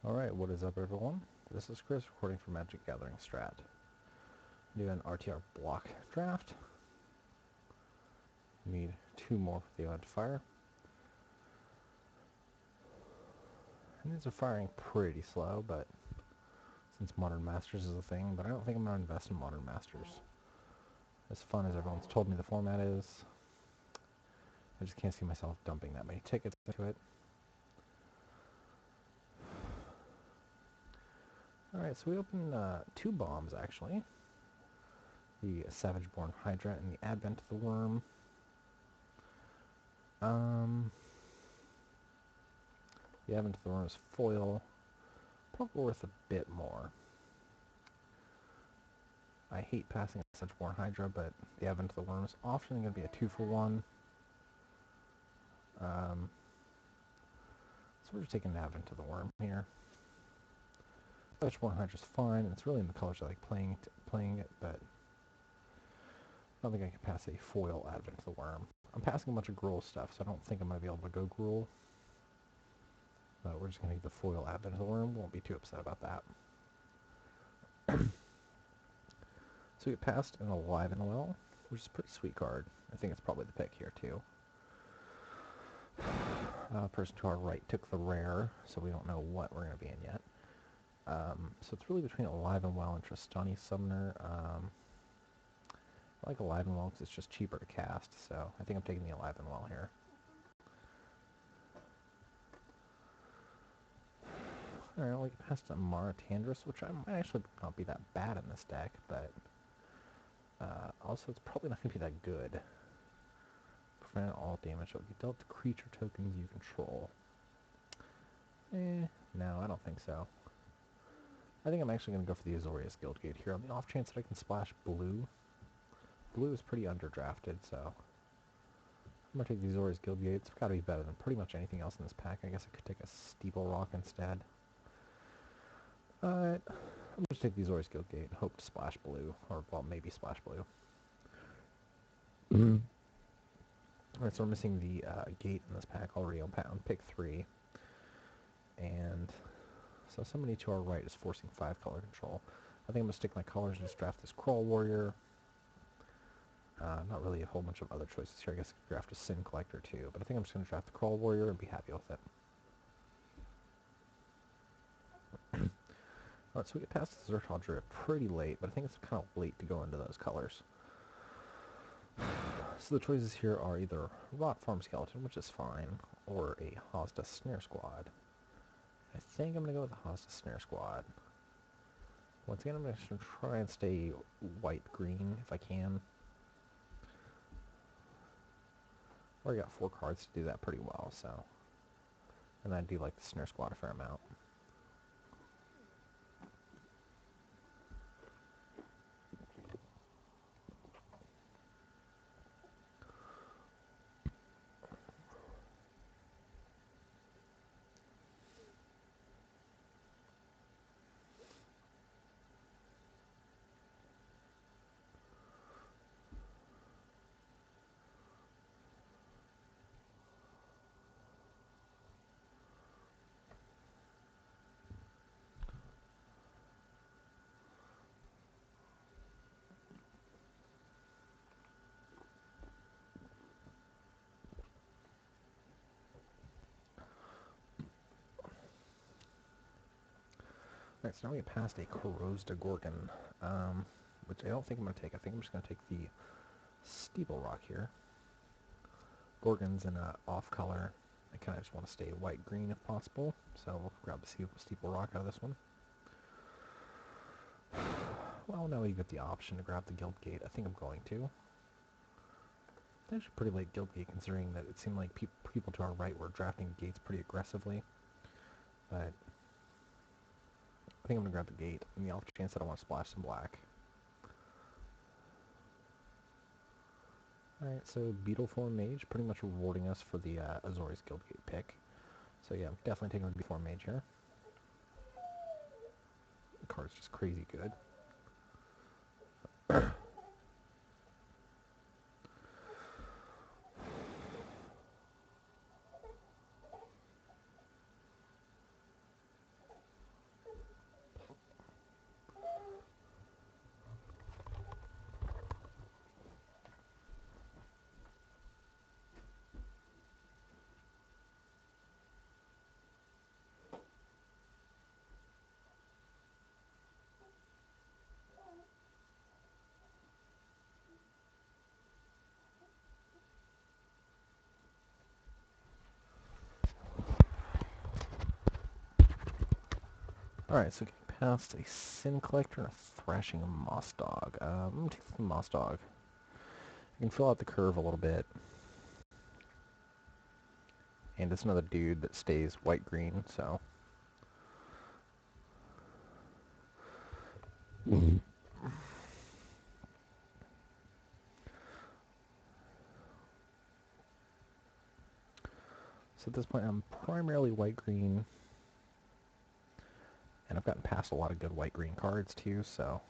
Alright, what is up everyone? This is Chris recording for MagicGatheringStrat. Do an RTR Block Draft. Need 2 more for the event to fire. And these are firing pretty slow, but since Modern Masters is a thing, but I don't think I'm going to invest in Modern Masters. As fun as everyone's told me the format is, I just can't see myself dumping that many tickets into it. Alright, so we open 2 bombs actually. The Savage-Born Hydra and the Advent of the Worm. The Advent of the Worm is foil. Probably worth a bit more. I hate passing a Savage-Born Hydra, but the Advent of the Worm is often going to be a 2-for-1. So we're just taking an Advent of the Worm here. Savage-Born Hydra is fine, and it's really in the colors I like playing it, but I don't think I can pass a foil Advent of the Worm. I'm passing a bunch of Gruul stuff, so I don't think I'm going to be able to go Gruul. But we're just going to get the foil Advent of the Worm. Won't be too upset about that. So we passed an Alive and Well, which is a pretty sweet card. I think it's probably the pick here, too. Person to our right took the rare, so we don't know what we're going to be in yet. So it's really between Alive and Well and Tristani Summoner. I like Alive and Well because it's just cheaper to cast, so I think I'm taking the Alive and Well here. Alright, we passed a Mara Tandris, which might actually not be that bad in this deck, but also it's probably not going to be that good. Prevent all damage that will be dealt to creature tokens you control. No, I don't think so. I think I'm actually going to go for the Azorius Guildgate here on the off chance that I can splash blue. Blue is pretty underdrafted, so I'm going to take the Azorius Guildgate. It's got to be better than pretty much anything else in this pack. I guess I could take a Steeple Rock instead. But I'm going to take the Azorius Guildgate and hope to splash blue, or well, maybe splash blue. Alright, so we're missing the gate in this pack already on pick 3. And so somebody to our right is forcing 5 color control. I think I'm going to stick my colors and just draft this Crawl Warrior. Not really a whole bunch of other choices here. I guess I could draft a Sin Collector too, but I think I'm just going to draft the Crawl Warrior and be happy with it. Alright, so we get past the Zertal Druid pretty late, but I think it's kind of late to go into those colors. So the choices here are either Rot Farm Skeleton, which is fine, or a Hozda Snare Squad. I think I'm going to go with the Hozda Snare Squad. Once again, I'm going to try and stay white-green if I can. Already got 4 cards to do that pretty well, so. And I do like the Snare Squad a fair amount. Alright, so now we get past a Corrosed Gorgon, which I don't think I'm going to take. I think I'm just going to take the Steeple Rock here. Gorgon's in a off color. I kind of just want to stay white-green if possible, so we'll grab the Steeple Rock out of this one. Well, now we get the option to grab the Guildgate. I think I'm going to. It's actually pretty late Guildgate considering that it seemed like people to our right were drafting gates pretty aggressively. But I think I'm going to grab the gate in the off chance that I want to splash some black. Alright, so Beetleform Mage pretty much rewarding us for the Azorius Guildgate pick. So yeah, I'm definitely taking the Beetleform Mage here. The card's just crazy good. Alright, so getting past a Sin Collector and a Thrashing Moss Dog. I'm going to take the Moss Dog. I can fill out the curve a little bit. And it's another dude that stays white-green, so... So at this point I'm primarily white-green. And I've gotten past a lot of good white-green cards too, so...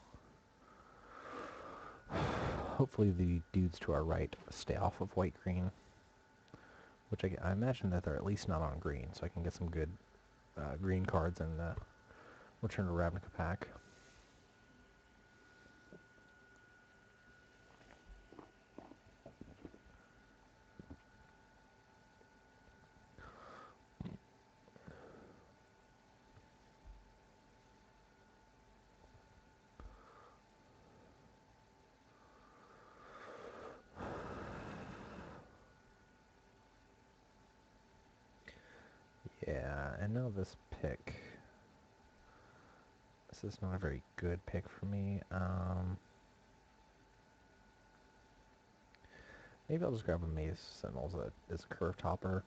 Hopefully the dudes to our right stay off of white-green. Which I imagine that they're at least not on green, so I can get some good green cards and return to Ravnica pack. Yeah, I know this pick. This is not a very good pick for me. Maybe I'll just grab a Maze Sentinels that is a curve topper.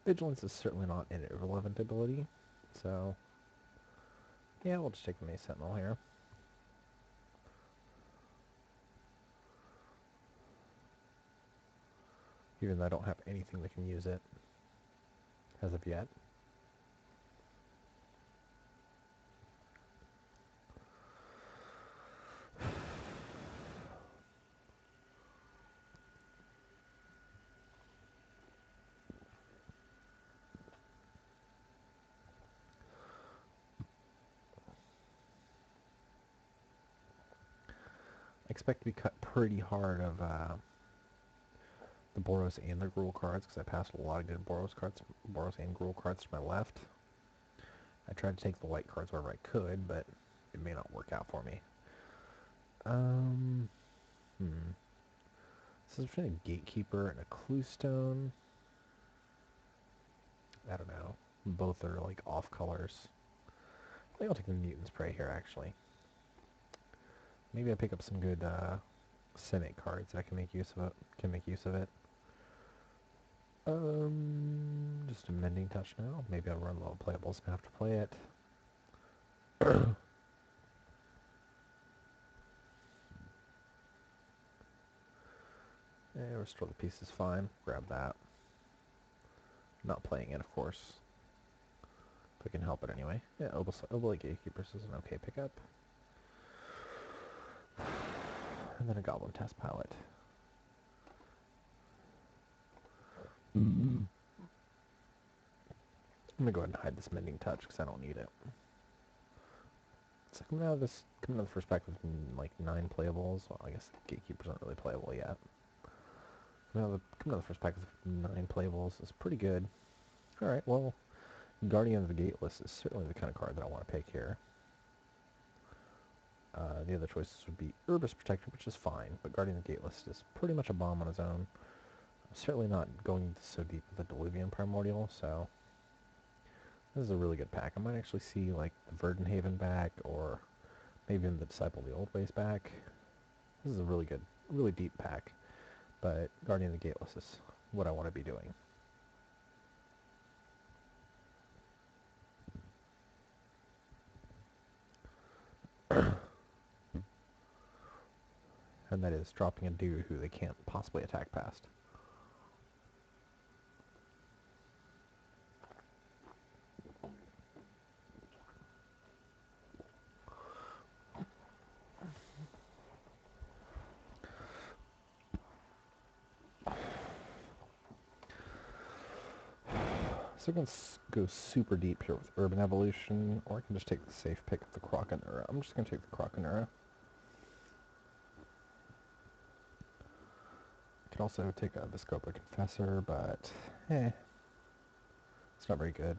Vigilance is certainly not an irrelevant ability, so yeah, we'll just take the Maze Sentinel here. Even though I don't have anything that can use it as of yet. I expect to be cut pretty hard of the Boros and the Gruul cards, because I passed a lot of good Boros and Gruul cards to my left. I tried to take the white cards wherever I could, but it may not work out for me. This is between a Gatekeeper and a Cluestone. I don't know. Both are like off colors. I think I'll take the Mutant's Prey here, actually. Maybe I pick up some good Senate cards that I can make use of it. Just a Mending Touch now. Maybe I'll run low playables and have to play it. Yeah, restore the piece is fine. Grab that. Not playing it, of course. If I can help it anyway. Yeah, Oblate Gatekeepers is an okay pickup. And then a Goblin Test Pilot. I'm gonna go ahead and hide this Mending Touch because I don't need it. So coming out of the first pack with like 9 playables. Well, I guess Gatekeepers aren't really playable yet. Coming out of the first pack with 9 playables is pretty good. Alright, well, Guardian of the Gateless is certainly the kind of card that I want to pick here. The other choices would be Urbis Protector, which is fine, but Guardian of the Gateless is pretty much a bomb on his own. I'm certainly not going so deep with the Diluvian Primordial, so this is a really good pack. I might actually see like the Verdenhaven back, or maybe even the Disciple of the Old Ways back. This is a really good, really deep pack, but Guardian of the Gateless is what I want to be doing. And that is dropping a dude who they can't possibly attack past. So I can go super deep here with Urban Evolution, or I can just take the safe pick of the Croconura. I'm just going to take the Croconura. I could also take a Viscopa Confessor, but it's not very good.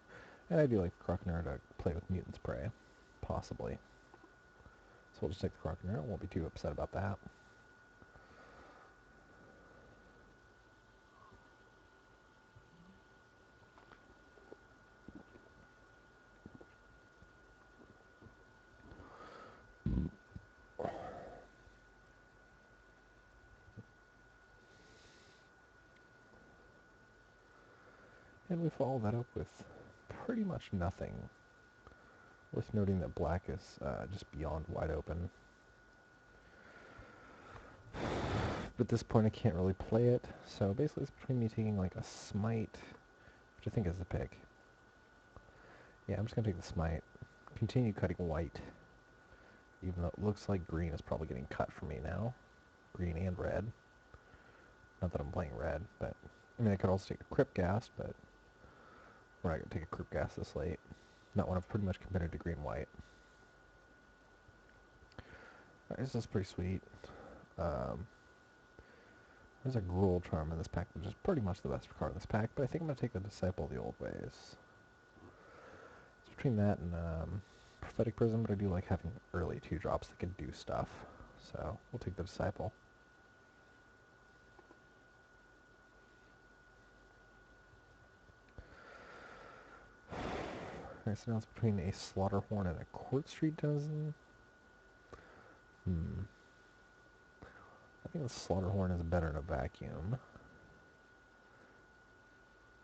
And I do like the Croconura to play with Mutant's Prey, possibly. So we'll just take the Croconura. Won't be too upset about that. And we follow that up with pretty much nothing. Worth noting that black is just beyond wide open. But at this point I can't really play it, so basically it's between me taking like a smite, which I think is the pick. Yeah, I'm just going to take the smite. Continue cutting white, even though it looks like green is probably getting cut for me now. Green and red. Not that I'm playing red, but I mean I could also take a Crypt Ghast, but we're not going to take a Crypt Ghast this late. Not when I've pretty much committed to green-white. This is pretty sweet. There's a Gruul Charm in this pack, which is pretty much the best card in this pack, but I think I'm going to take the Disciple of the Old Ways. It's between that and Prophetic Prism, but I do like having early 2-drops that can do stuff. So we'll take the Disciple. Alright, so now it's between a Slaughterhorn and a Court Street Denizen. I think the Slaughterhorn is better in a vacuum.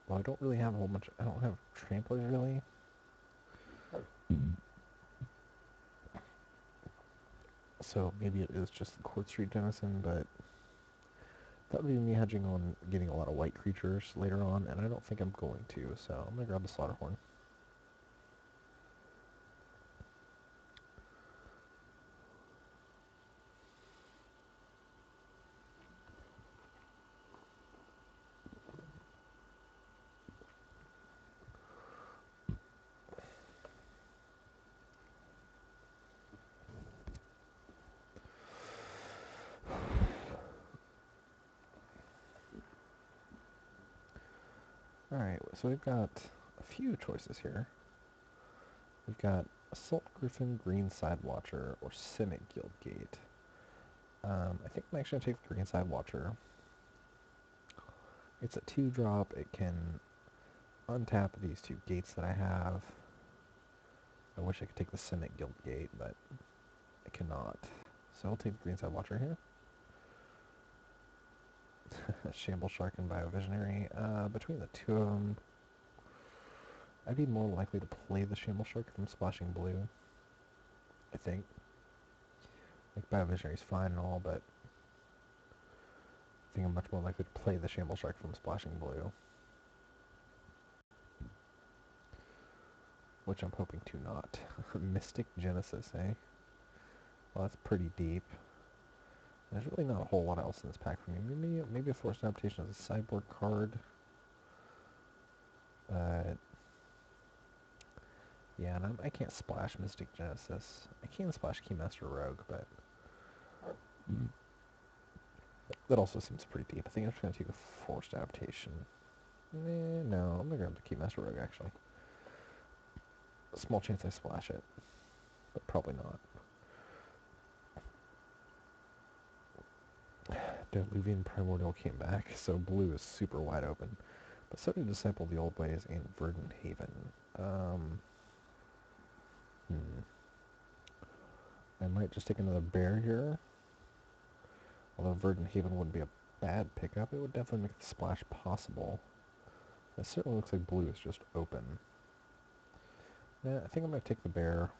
Well, I don't really have a whole bunch. I don't have tramplers really. So maybe it is just the Court Street Denizen, but that would be me hedging on getting a lot of white creatures later on, and I don't think I'm going to, so I'm going to grab the Slaughterhorn. Alright, so we've got a few choices here. We've got Assault Griffin, Green Side Watcher, or Simic Guildgate. I think I'm actually going to take the Green Side Watcher. It's a 2-drop. It can untap these 2 gates that I have. I wish I could take the Simic Guildgate, but I cannot. So I'll take the Green Side Watcher here. Shamble Shark and Biovisionary. Between the two of them, I'd be more likely to play the Shamble Shark from splashing blue. I think. Like, Biovisionary's fine and all, but I think I'm much more likely to play the Shamble Shark from splashing blue. Which I'm hoping to not. Mystic Genesis, eh? Well, that's pretty deep. There's really not a whole lot else in this pack for me. Maybe a Forced Adaptation as a sideboard card. But yeah, and I can't splash Mystic Genesis. I can splash Keymaster Rogue, but that also seems pretty deep. I think I'm just going to take a Forced Adaptation. No, I'm going to grab the Keymaster Rogue, actually. A small chance I splash it, but probably not. Diluvian Primordial came back, so blue is super wide open. But so did Disciple of the Old Ways and Verdant Haven. I might just take another bear here. Although Verdant Haven wouldn't be a bad pickup, it would definitely make the splash possible. It certainly looks like blue is just open. Yeah, I think I'm going to take the bear.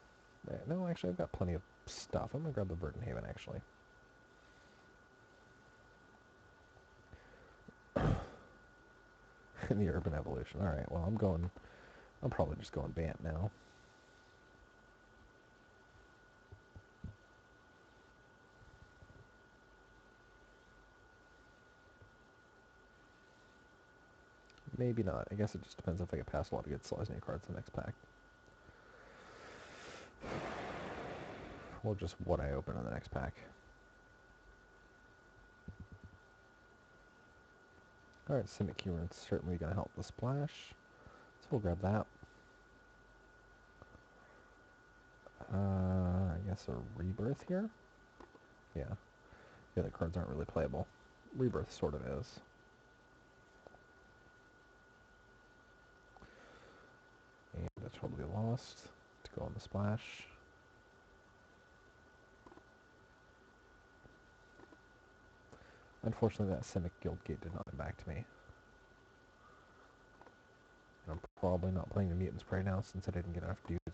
No, actually, I've got plenty of stuff. I'm going to grab the Verdant Haven, actually. In the Urban Evolution. Alright, well, I'm probably just going Bant now. Maybe not. I guess it just depends if I get past a lot of good Selesnya cards in the next pack. Or just what I open in the next pack. Alright, Simic Keyrune's certainly going to help the splash. So we'll grab that. I guess a Rebirth here? Yeah. The other cards aren't really playable. Rebirth sort of is. And that's probably lost to go on the splash. Unfortunately, that Simic Guildgate did not come back to me. I'm probably not playing the Mutant Spray now since I didn't get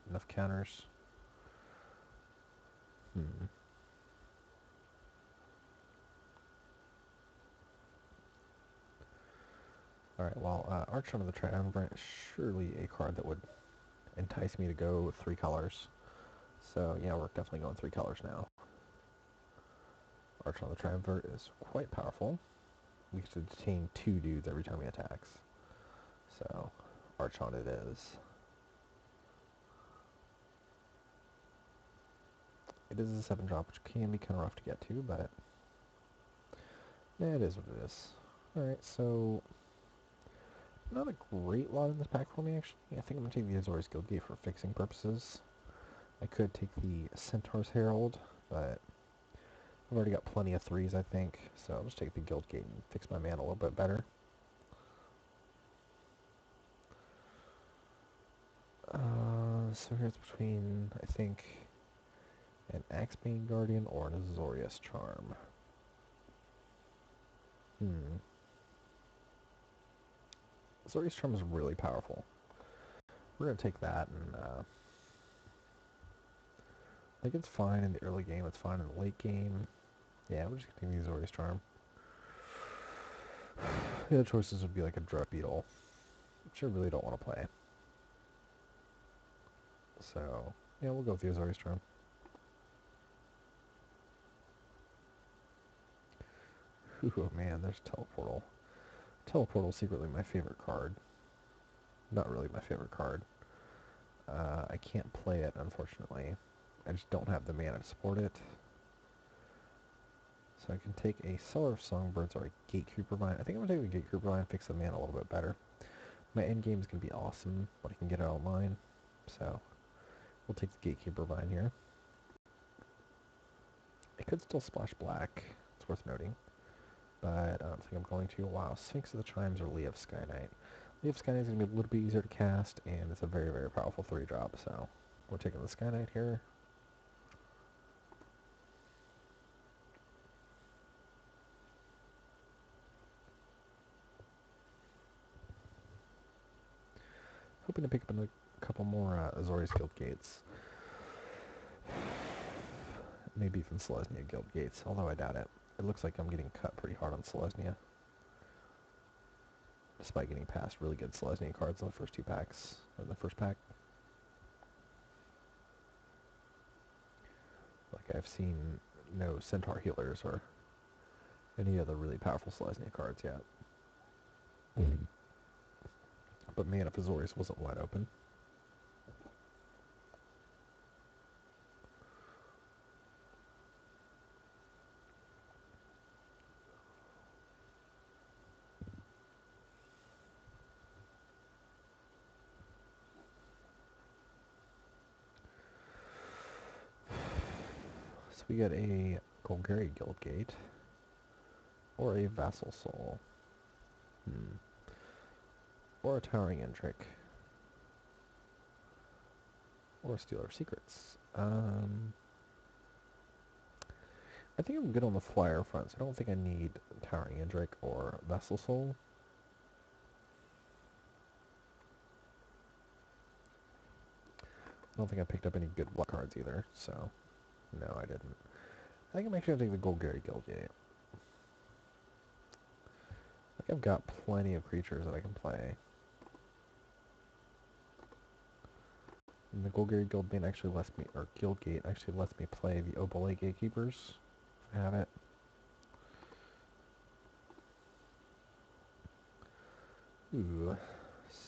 enough counters. Alright, well, Archon of the Triumvirate is surely a card that would entice me to go 3 colors. So, yeah, we're definitely going 3 colors now. Archon of the Triumvirate is quite powerful. We get to detain 2 dudes every time he attacks. So, Archon it is. It is a 7-drop, which can be kind of rough to get to, but yeah, it is what it is. Alright, so not a great lot in this pack for me, actually. I think I'm going to take the Azorius Guildgate for fixing purposes. I could take the Centaur's Herald, but I've already got plenty of 3s, I think, so I'll just take the Guildgate and fix my mana a little bit better. So here's between, I think, an Axebane Guardian or an Azorius Charm. Azorius Charm is really powerful. We're going to take that, and I think it's fine in the early game, it's fine in the late game. Yeah, we're just going to take the Azorius Charm. The other choices would be like a Drug Beetle, which I really don't want to play. So, yeah, we'll go with the Azorius Charm. Ooh, man, there's Teleportal. Teleportal's secretly my favorite card. Not really my favorite card. I can't play it, unfortunately. I just don't have the mana to support it. So I can take a Cellar of Songbirds or a Gatekeeper Vine. I think I'm going to take the Gatekeeper Vine and fix the mana a little bit better. My endgame is going to be awesome when I can get it online. So, we'll take the Gatekeeper Vine here. I could still splash black. It's worth noting. But I don't think I'm going to. Wow, Sphinx of the Chimes or Lee of Sky Knight. Lee of Sky Knight is going to be a little bit easier to cast, and it's a very, very powerful 3-drop, so we're taking the Sky Knight here. Hoping to pick up a couple more Azorius Guildgates. Maybe even Selesnya Guildgates, although I doubt it. It looks like I'm getting cut pretty hard on Selesnya, despite getting past really good Selesnya cards in the first 2 packs, or the first pack. Like, I've seen no Centaur Healers or any other really powerful Selesnya cards yet. But man, if Azorius wasn't wide open. So we get a Golgari Guildgate, or a Vassal Soul, or a Towering Endrick, or a Stealer of Secrets. I think I'm good on the flyer front, so I don't think I need Towering Endrick or Vassal Soul. I don't think I picked up any good block cards either, so no, I didn't. I think I'm actually going to take the Golgari Guildgate. I think I've got plenty of creatures that I can play. And the Golgari Guildgate actually lets me, or Guildgate actually lets me play the Obole Gatekeepers, if I have it. Ooh,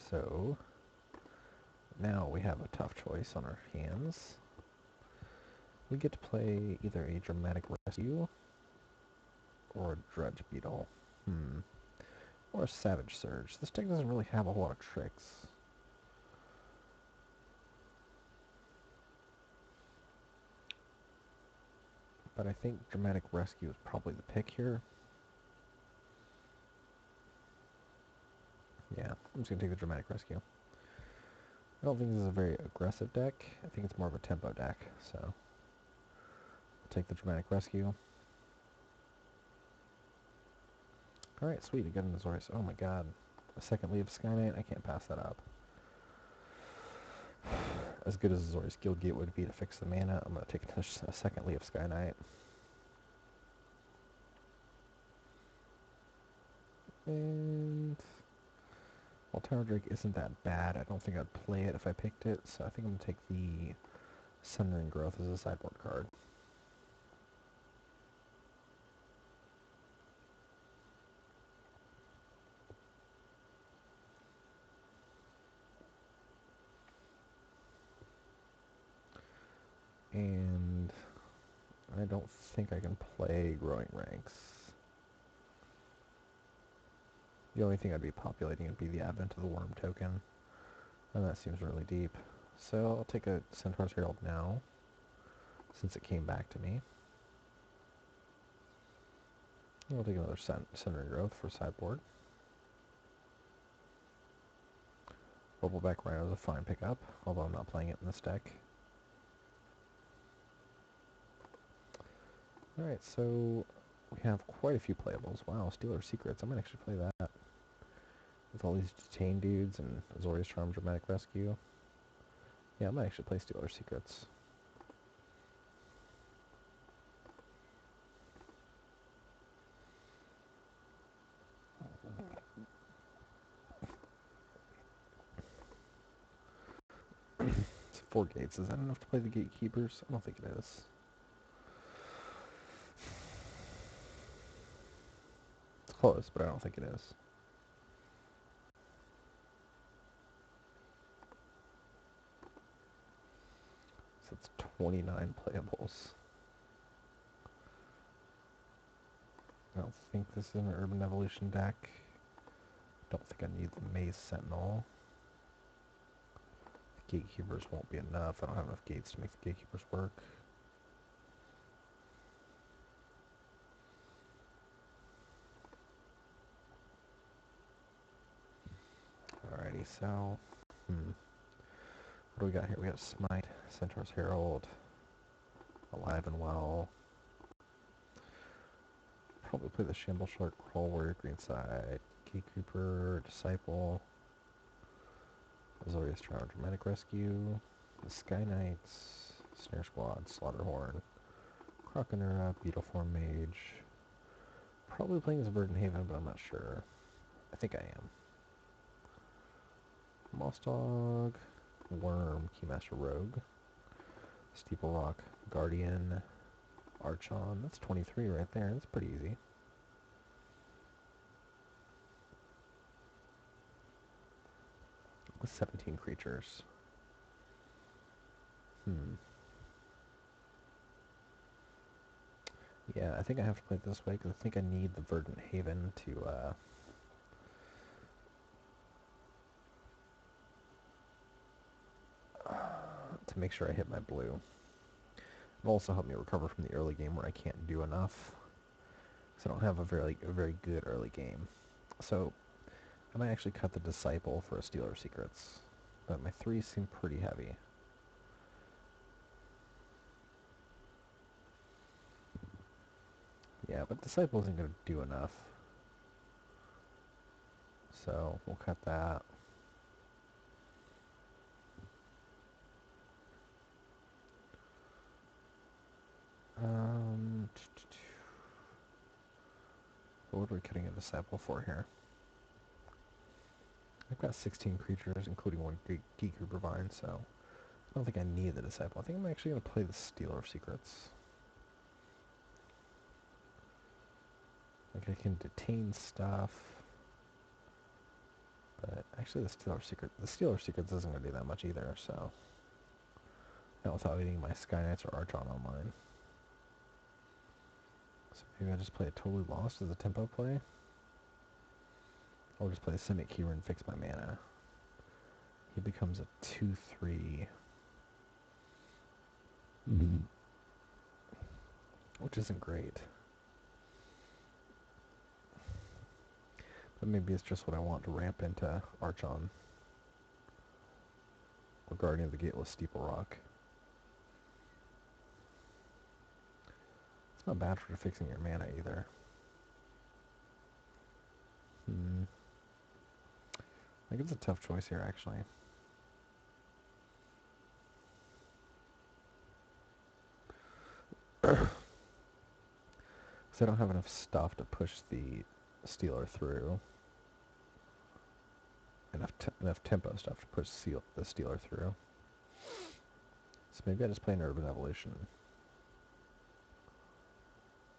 so now we have a tough choice on our hands. We get to play either a Dramatic Rescue or a Dredge Beetle. Or a Savage Surge. This deck doesn't really have a whole lot of tricks. But I think Dramatic Rescue is probably the pick here. Yeah, I'm just going to take the Dramatic Rescue. I don't think this is a very aggressive deck. I think it's more of a tempo deck, so I'll take the Dramatic Rescue. Alright, sweet, I got an Azorius. Oh my god. A second Lee of Sky Knight? I can't pass that up. as good as Azorius Guildgate would be to fix the mana, I'm going to take a second Leaf Sky Knight. And while Tower Drake isn't that bad, I don't think I'd play it if I picked it, so I think I'm going to take the Sundering Growth as a sideboard card. And I don't think I can play Growing Ranks. The only thing I'd be populating would be the Advent of the Worm token, and that seems really deep. So I'll take a Centaur's Herald now, since it came back to me. I'll take another Sundering Growth for sideboard. Bubbleback Rhino is a fine pickup, although I'm not playing it in this deck. Alright, so we have quite a few playables. Wow, Stealer Secrets. I might actually play that. With all these detained dudes and Azorius Charm, Dramatic Rescue. Yeah, I might actually play Stealer Secrets. It's 4 gates. Is that enough to play the Gatekeepers? I don't think it is. It's close, but I don't think it is. So it's 29 playables. I don't think this is an Urban Evolution deck. Don't think I need the Maze Sentinel. The Gatekeepers won't be enough. I don't have enough gates to make the Gatekeepers work. Alrighty, so... What do we got here? We got Smite, Centaur's Herald, Alive and Well. Probably play the Shamble Shark, Crawl Warrior, Greenside, Gatekeeper, Disciple, Azorius Charm, Dramatic Rescue, the Sky Knights, Snare Squad, Slaughterhorn, Croconura, Beetleform Mage. Probably playing as Verdant Haven, but I'm not sure. I think I am. Moss Dog, Worm, Keymaster Rogue, Steeple Rock, Guardian, Archon. That's 23 right there. That's pretty easy. With 17 creatures. Yeah, I think I have to play it this way because I think I need the Verdant Haven to make sure I hit my blue. It'll also help me recover from the early game where I can't do enough. Because I don't have a very good early game. So I might actually cut the Disciple for a Stealer Secrets. But my 3s seem pretty heavy. Yeah, but Disciple isn't going to do enough. So we'll cut that. What are we cutting a Disciple for here? I've got 16 creatures, including one Gatekeeper Vine, so I don't think I need the Disciple. I think I'm actually going to play the Stealer of Secrets. Like, I can detain stuff. But actually the Stealer Secrets isn't going to do that much either, so... Not without eating my Sky Knights or Archon online. So maybe I just play a Totally Lost as a tempo play. I'll just play a Simic Keeper and fix my mana. He becomes a 2/3. Which isn't great. But maybe it's just what I want to ramp into Archon. Or Guardian of the Gateless Steeple Rock. It's not bad for fixing your mana either. I think it's a tough choice here, actually. Because I don't have enough stuff to push the Stealer through. Enough tempo stuff to push the Stealer through. So maybe I just play an Urban Evolution.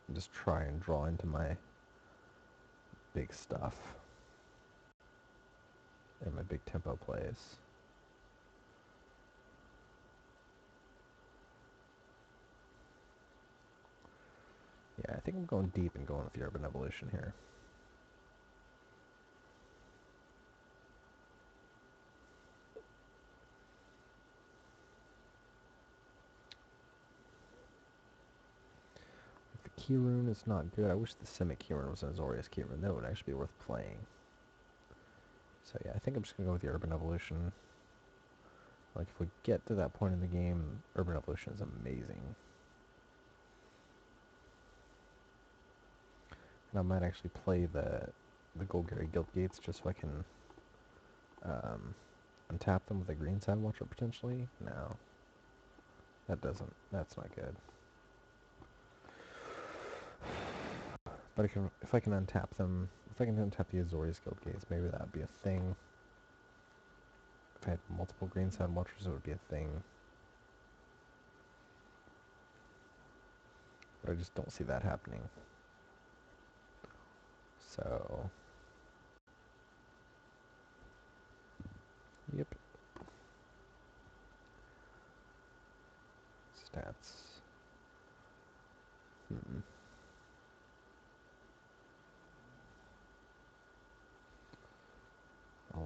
And just try and draw into my big stuff. And my big tempo plays. Yeah, I think I'm going deep and going with the Urban Evolution here. The Key Rune is not good. I wish the Simic Key Rune was an Azorius Key Rune. That would actually be worth playing. So yeah, I think I'm just going to go with the Urban Evolution. Like, if we get to that point in the game, Urban Evolution is amazing. And I might actually play the Golgari Guild Gates just so I can untap them with a green side watcher potentially. No. That's not good. But if I can untap them, if I can untap the Azorius Guild Gates, maybe that would be a thing. If I had multiple green side watchers, it would be a thing. But I just don't see that happening. So, yep. Stats.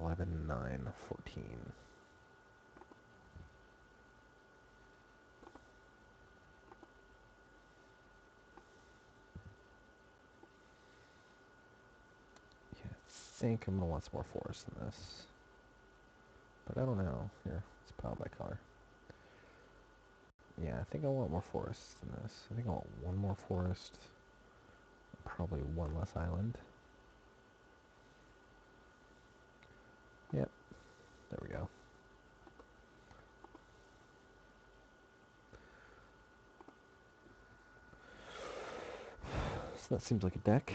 11, 9, 14. Yeah, I think I'm going to want some more forest in this. But I don't know. Here, let's pile by color. Yeah, I think I want more forests in this. I think I want one more forest. Probably one less island. Yep. There we go. So that seems like a deck.